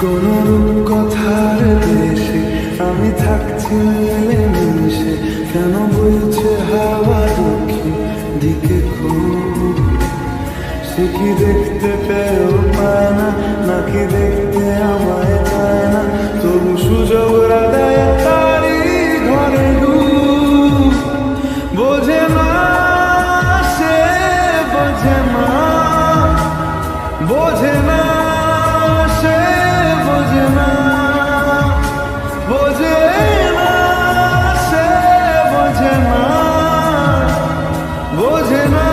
কোন রূপকথার দেশে আমি থাকছি মিলেমিশে, কেন বইছে হাওয়া দক্ষিণ দিকে খুব? সে কি দেখতে পেয়েও পায় না, নাকি দেখতে আমায় পায় না? তবু সুযোগরা দেয় তারি ঘরে ডুব। বোঝে না সে, বোঝে না, বোঝে না সে, বোঝে না, বোঝে না সে, বোঝে না, বোঝে না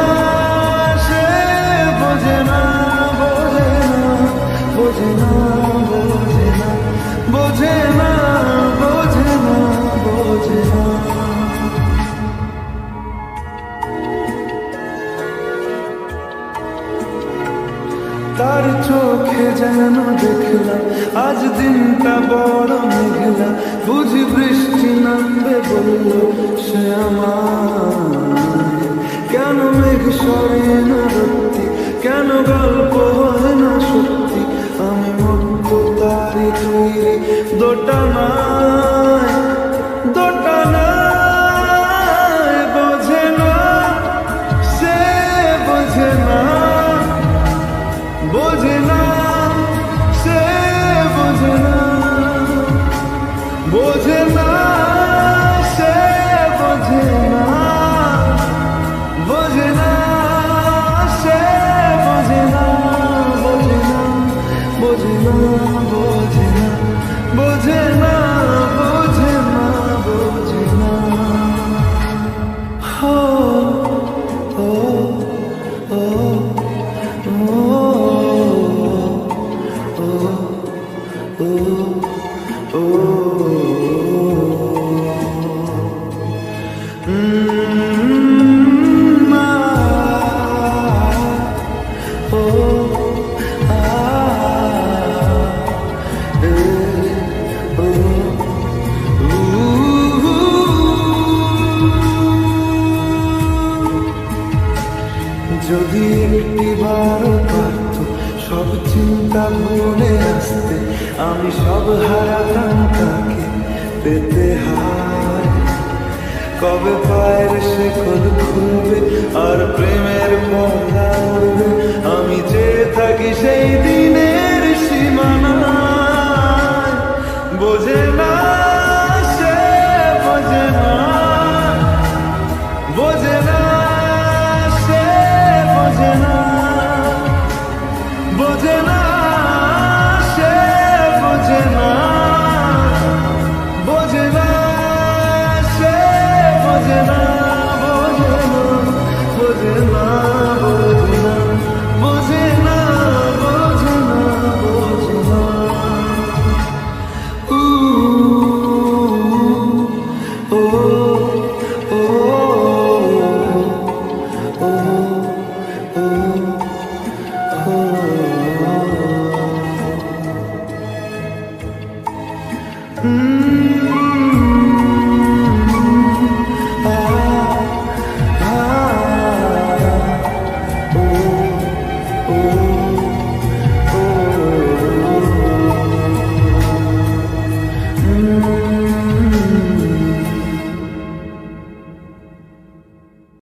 সে, বোঝে না, বোঝে না, বোঝে না, বোঝে না, বোঝে না, বোঝে না, বোঝে না। তার চোখে যেন দেখলাম আজ দিনটা বড় মেঘলা, বুঝি বৃষ্টি নামবে বলল সে আমায়। কেন মেঘ সরে না সত্যি, কেন গল্প হয় না সত্যি? আমি মুক্ত তারি তৈরি দোটানায়, দোটানায়। বোঝে না সে, বোঝে না, বোঝে না সে, বোঝে না, বোঝে না সে, বোঝে না, বোঝে না সে, বোঝে না, বোঝে না, বোঝে না, বোঝে না, বোঝে না, বোঝে না, বোঝে না। হো ও ও যদি একটিবার পারত সব চিন্তা ভুলে আসতে, আমি সব হারাতাম তাকে পেতে হায়। কবে পায়ের শেকল খুলবে আর প্রেমের পর্দা উড়বে, আমি চেয়ে থাকি সেই দিনের সীমানায়। বোঝে না সে, বোঝে না, বোঝে না সে, বোঝে না, বোঝে না সে, বোঝে না, বোঝে না সে, বোঝে না, বোঝে না, বোঝে না, বোঝে না, বোঝে না, বোঝে না, বোঝে না। ও ও ও ও